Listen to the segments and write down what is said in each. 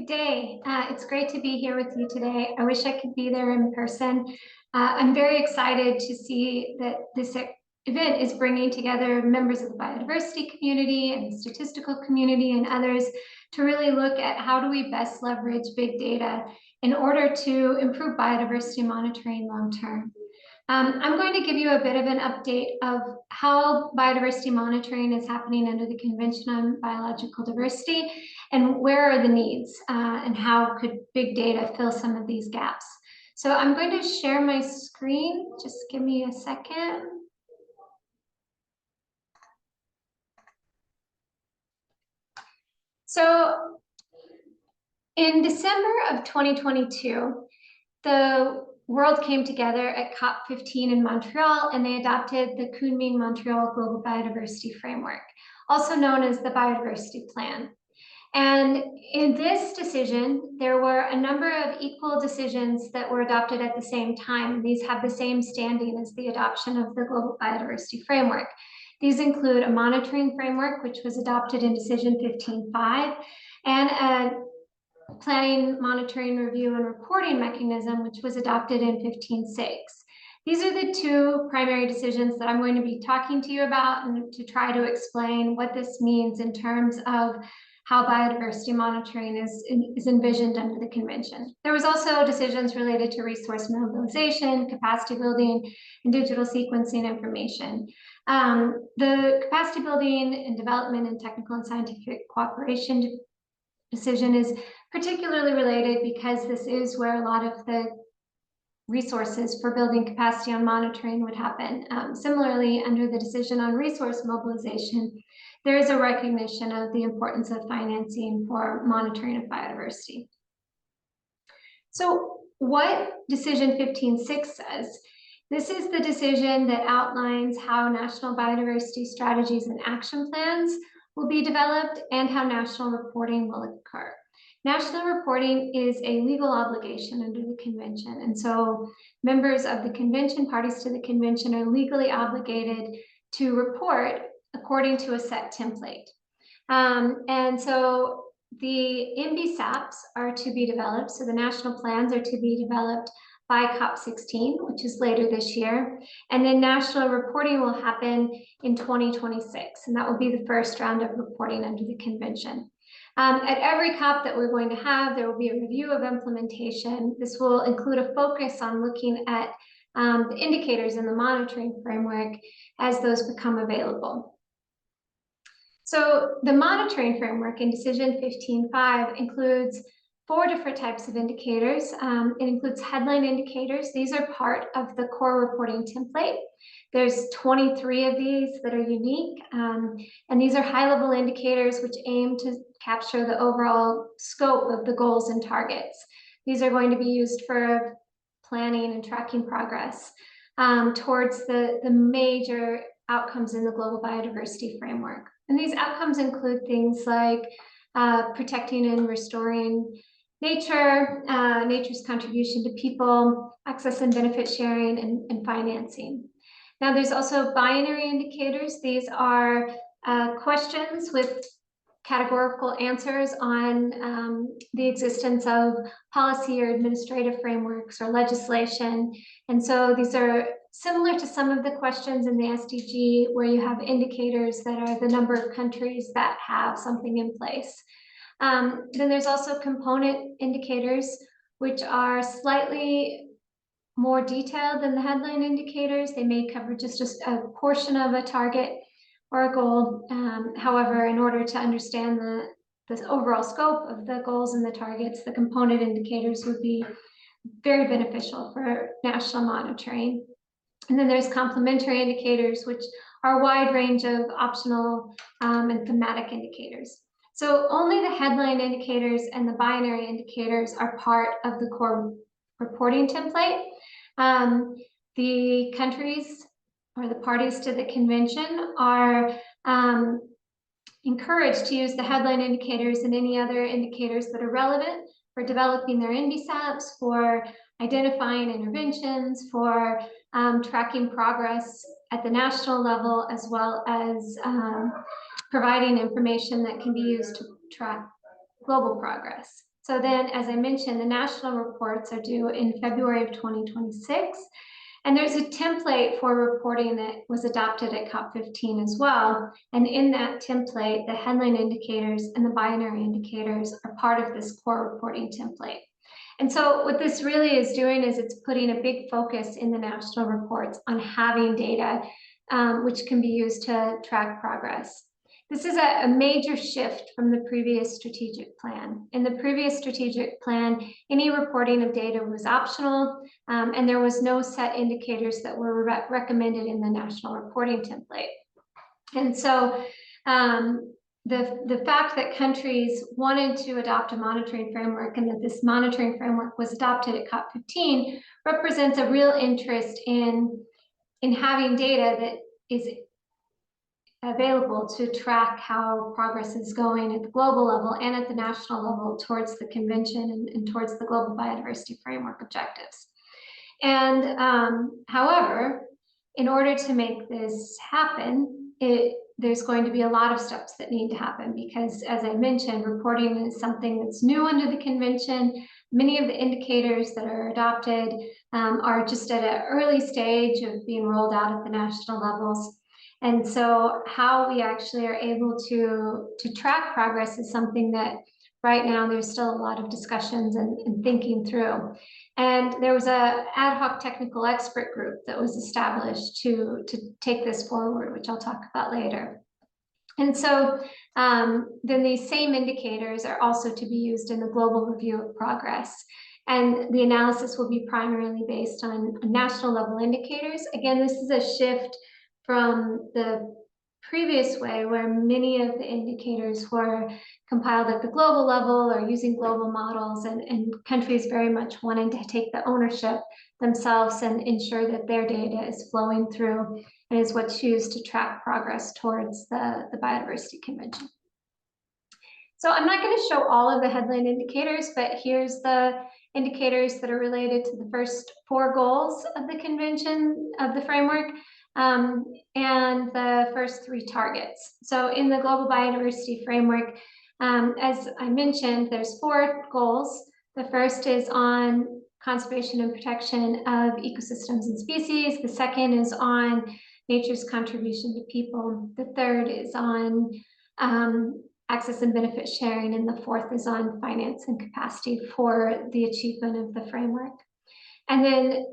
Good day. It's great to be here with you today. I wish I could be there in person. I'm very excited to see that this event is bringing together members of the biodiversity community and the statistical community and others to really look at how do we best leverage big data in order to improve biodiversity monitoring long term. I'm going to give you a bit of an update of how biodiversity monitoring is happening under the Convention on Biological Diversity and where are the needs and how could big data fill some of these gaps. So I'm going to share my screen. Just give me a second. So in December of 2022, the world came together at COP15 in Montreal, and they adopted the Kunming-Montreal Global Biodiversity Framework, also known as the Biodiversity Plan. And in this decision, there were a number of equal decisions that were adopted at the same time. These have the same standing as the adoption of the Global Biodiversity Framework. These include a monitoring framework, which was adopted in Decision 15.5, and a planning, monitoring, review, and reporting mechanism, which was adopted in 15.6. These are the two primary decisions that I'm going to be talking to you about and to try to explain what this means in terms of how biodiversity monitoring is envisioned under the convention. There was also decisions related to resource mobilization, capacity building, and digital sequencing information. The capacity building and development and technical and scientific cooperation decision is particularly related because this is where a lot of the resources for building capacity on monitoring would happen. Similarly, under the decision on resource mobilization, there is a recognition of the importance of financing for monitoring of biodiversity. So what Decision 15.6 says, this is the decision that outlines how national biodiversity strategies and action plans will be developed and how national reporting will occur. National reporting is a legal obligation under the convention, and so members of the convention, parties to the convention, are legally obligated to report according to a set template. And so the NBSAPs are to be developed, so the national plans are to be developed by COP16, which is later this year. And then national reporting will happen in 2026, and that will be the first round of reporting under the convention. At every COP that we're going to have, there will be a review of implementation. This will include a focus on looking at the indicators in the monitoring framework as those become available. So the monitoring framework in Decision 15.5 includes 4 different types of indicators. It includes headline indicators. These are part of the core reporting template. There's 23 of these that are unique, and these are high-level indicators which aim to capture the overall scope of the goals and targets. These are going to be used for planning and tracking progress towards the major outcomes in the global biodiversity framework. And these outcomes include things like protecting and restoring nature, nature's contribution to people, access and benefit sharing, and financing. Now, there's also binary indicators. These are questions with categorical answers on the existence of policy or administrative frameworks or legislation. And so these are similar to some of the questions in the SDG, where you have indicators that are the number of countries that have something in place. Then there's also component indicators, which are slightly more detailed than the headline indicators. They may cover just a portion of a target or a goal. However, in order to understand the overall scope of the goals and the targets, the component indicators would be very beneficial for national monitoring. And then there's complementary indicators, which are a wide range of optional and thematic indicators. So only the headline indicators and the binary indicators are part of the core reporting template. The countries or the parties to the convention are encouraged to use the headline indicators and any other indicators that are relevant for developing their NBSAPs, for identifying interventions, for tracking progress at the national level, as well as providing information that can be used to track global progress. So then, as I mentioned, the national reports are due in February of 2026. And there's a template for reporting that was adopted at COP15 as well. And in that template, the headline indicators and the binary indicators are part of this core reporting template. And so what this really is doing is it's putting a big focus in the national reports on having data, which can be used to track progress. This is a major shift from the previous strategic plan. In the previous strategic plan, any reporting of data was optional, and there was no set indicators that were recommended in the national reporting template. And so the fact that countries wanted to adopt a monitoring framework and that this monitoring framework was adopted at COP15 represents a real interest in having data that is available to track how progress is going at the global level and at the national level towards the convention and towards the global biodiversity framework objectives. And however, in order to make this happen, there's going to be a lot of steps that need to happen because, as I mentioned, reporting is something that's new under the convention. Many of the indicators that are adopted are just at an early stage of being rolled out at the national levels. And so how we actually are able to track progress is something that right now there's still a lot of discussions and thinking through. And there was an ad hoc technical expert group that was established to take this forward, which I'll talk about later. And so then these same indicators are also to be used in the global review of progress. And the analysis will be primarily based on national level indicators. Again, this is a shift from the previous way where many of the indicators were compiled at the global level or using global models and countries very much wanting to take the ownership themselves and ensure that their data is flowing through and is what's used to track progress towards the Biodiversity Convention. So I'm not going to show all of the headline indicators, but here's the indicators that are related to the first 4 goals of the convention, of the framework, and the first 3 targets. So in the Global Biodiversity Framework, as I mentioned, there's 4 goals. The first is on conservation and protection of ecosystems and species. The second is on nature's contribution to people. The third is on access and benefit sharing, and the 4th is on finance and capacity for the achievement of the framework. And then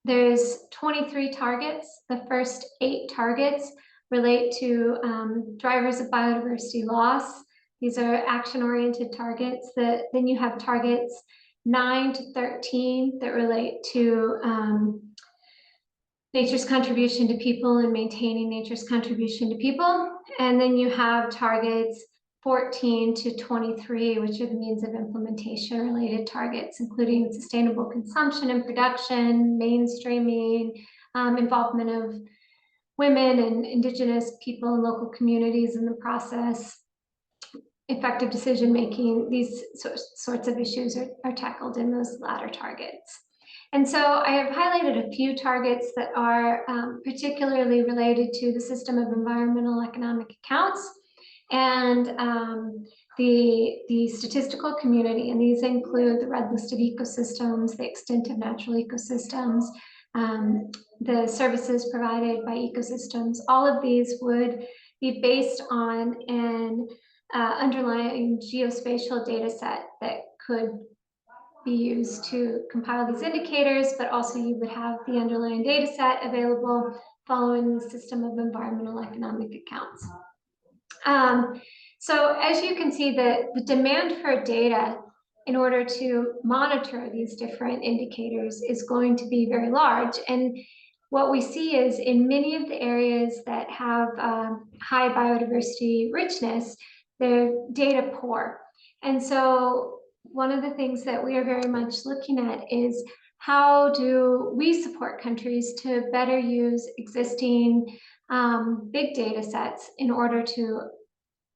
there's 23 targets. The first 8 targets relate to drivers of biodiversity loss. These are action-oriented targets. Then you have targets 9 to 13 that relate to nature's contribution to people and maintaining nature's contribution to people. And then you have targets 14 to 23, which are the means of implementation related targets, including sustainable consumption and production, mainstreaming, involvement of women and Indigenous people and local communities in the process, effective decision making. These sorts of issues are tackled in those latter targets. And so I have highlighted a few targets that are particularly related to the system of environmental economic accounts and the statistical community. And these include the red listed ecosystems, the extent of natural ecosystems, the services provided by ecosystems. All of these would be based on an underlying geospatial data set that could be used to compile these indicators, but also you would have the underlying data set available following the system of environmental economic accounts. So as you can see, the demand for data in order to monitor these different indicators is going to be very large. And what we see is in many of the areas that have high biodiversity richness, they're data poor. And so one of the things that we are very much looking at is how do we support countries to better use existing big data sets in order to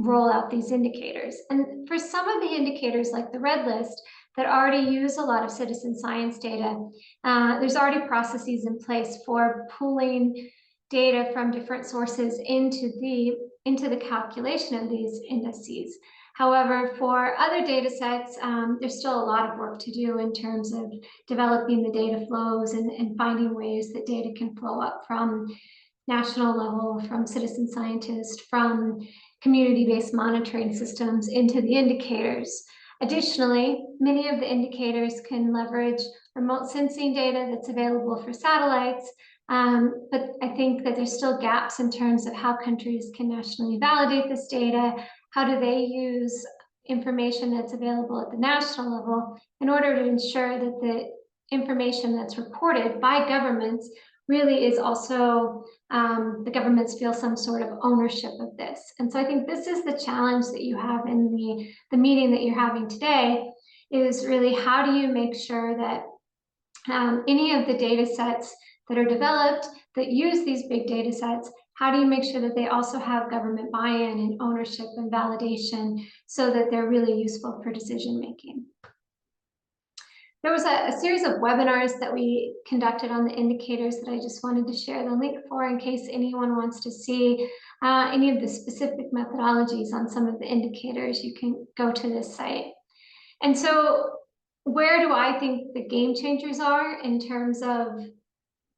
roll out these indicators. And for some of the indicators like the red list that already use a lot of citizen science data, there's already processes in place for pooling data from different sources into the calculation of these indices. However, for other data sets, there's still a lot of work to do in terms of developing the data flows and finding ways that data can flow up from national level, from citizen scientists, from community-based monitoring systems into the indicators. Additionally, many of the indicators can leverage remote sensing data that's available for satellites, but I think that there's still gaps in terms of how countries can nationally validate this data. How do they use information that's available at the national level in order to ensure that the information that's reported by governments really is also the governments feel some sort of ownership of this. And so I think this is the challenge that you have in the meeting that you're having today, is really how do you make sure that any of the data sets that are developed that use these big data sets, how do you make sure that they also have government buy-in and ownership and validation so that they're really useful for decision making? There was a series of webinars that we conducted on the indicators that I just wanted to share the link for in case anyone wants to see any of the specific methodologies on some of the indicators. You can go to this site. And so where do I think the game changers are in terms of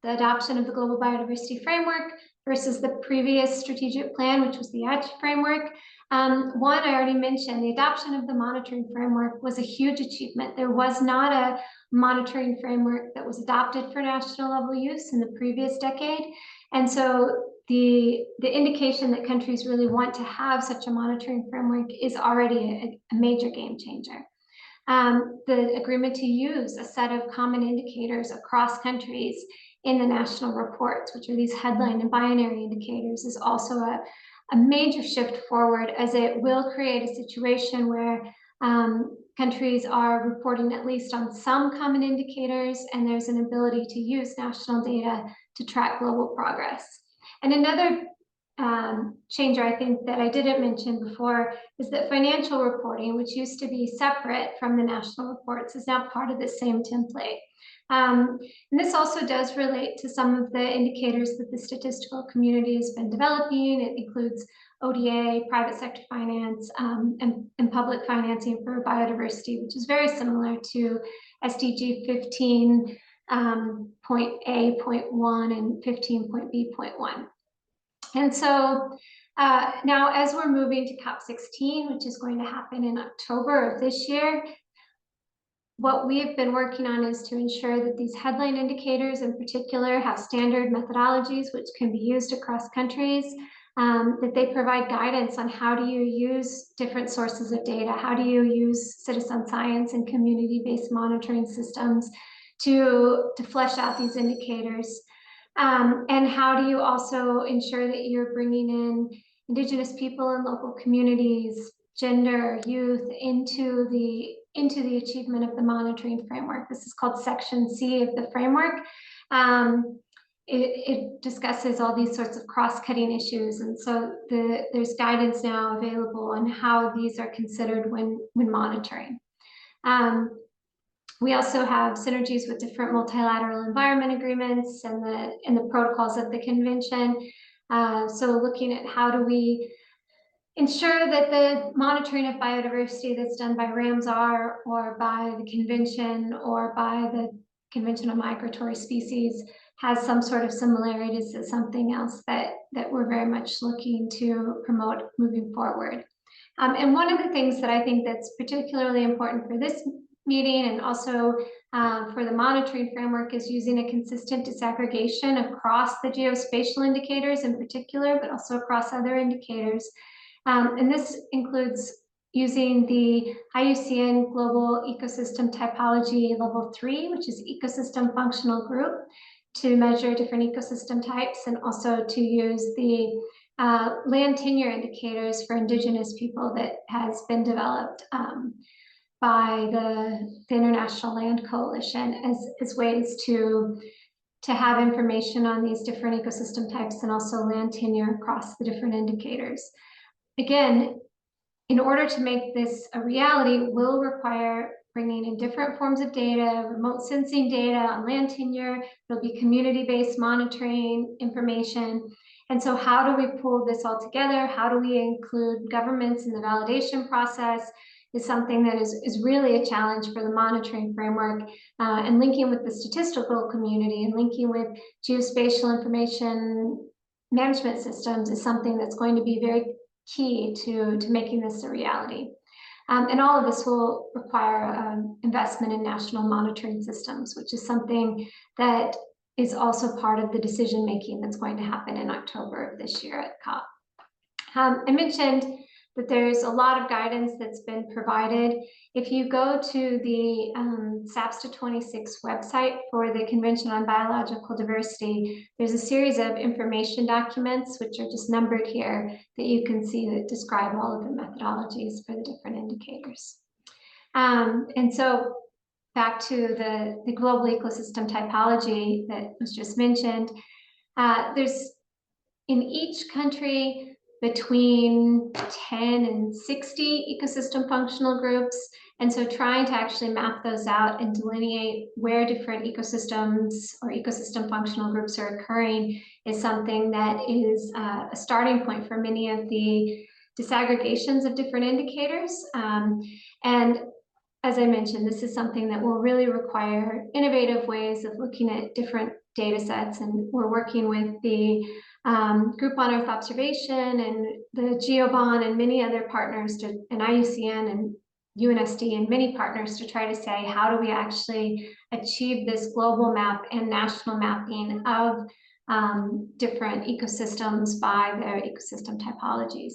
the adoption of the Global Biodiversity Framework versus the previous strategic plan, which was the EDGE framework? One, I already mentioned, the adoption of the monitoring framework was a huge achievement. There was not a monitoring framework that was adopted for national level use in the previous decade. And so the indication that countries really want to have such a monitoring framework is already a major game changer. The agreement to use a set of common indicators across countries in the national reports, which are these headline and binary indicators, is also a major shift forward, as it will create a situation where countries are reporting at least on some common indicators, and there's an ability to use national data to track global progress. And another changer, I think, that I didn't mention before is that financial reporting, which used to be separate from the national reports, is now part of the same template. And this also does relate to some of the indicators that the statistical community has been developing. It includes ODA, private sector finance, and public financing for biodiversity, which is very similar to SDG 15.A.1 and 15.B.1. And so now, as we're moving to COP16, which is going to happen in October of this year, what we've been working on is to ensure that these headline indicators in particular have standard methodologies which can be used across countries, that they provide guidance on how do you use different sources of data, how do you use citizen science and community-based monitoring systems to flesh out these indicators. And how do you also ensure that you're bringing in Indigenous people and local communities, gender, youth into the achievement of the monitoring framework. This is called Section C of the framework. It discusses all these sorts of cross-cutting issues, and so there's guidance now available on how these are considered when monitoring. We also have synergies with different multilateral environment agreements and the protocols of the convention. So looking at how do we ensure that the monitoring of biodiversity that's done by Ramsar or by the convention or by the Convention on Migratory Species has some sort of similarities to something else that we're very much looking to promote moving forward. And one of the things that I think that's particularly important for this meeting and also for the monitoring framework is using a consistent disaggregation across the geospatial indicators in particular, but also across other indicators. And this includes using the IUCN Global Ecosystem Typology Level 3, which is Ecosystem Functional Group, to measure different ecosystem types, and also to use the land tenure indicators for Indigenous people that has been developed by the International Land Coalition as ways to have information on these different ecosystem types and also land tenure across the different indicators. Again, in order to make this a reality, will require bringing in different forms of data, remote sensing data on land tenure. There'll be community-based monitoring information. And so how do we pull this all together? How do we include governments in the validation process is something that is really a challenge for the monitoring framework, and linking with the statistical community and linking with geospatial information management systems is something that's going to be very key to making this a reality. And all of this will require investment in national monitoring systems, which is something that is also part of the decision making that's going to happen in October of this year at COP. I mentioned that there's a lot of guidance that's been provided. If you go to the SAPSTA 26 website for the Convention on Biological Diversity, there's a series of information documents, which are just numbered here, that you can see that describe all of the methodologies for the different indicators. And so back to the global ecosystem typology that was just mentioned, there's in each country between 10 and 60 ecosystem functional groups. And so trying to actually map those out and delineate where different ecosystems or ecosystem functional groups are occurring is something that is a starting point for many of the disaggregations of different indicators. And as I mentioned, this is something that will really require innovative ways of looking at different data sets. And we're working with the Group on Earth Observation and the GeoBon and many other partners, and IUCN and UNSD and many partners to try to say, how do we actually achieve this global map and national mapping of different ecosystems by their ecosystem typologies.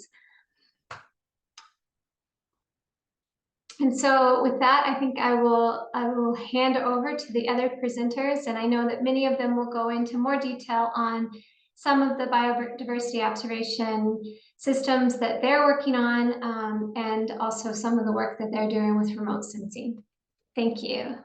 And so with that, I think I will hand over to the other presenters, and I know that many of them will go into more detail on some of the biodiversity observation systems that they're working on, and also some of the work that they're doing with remote sensing. Thank you.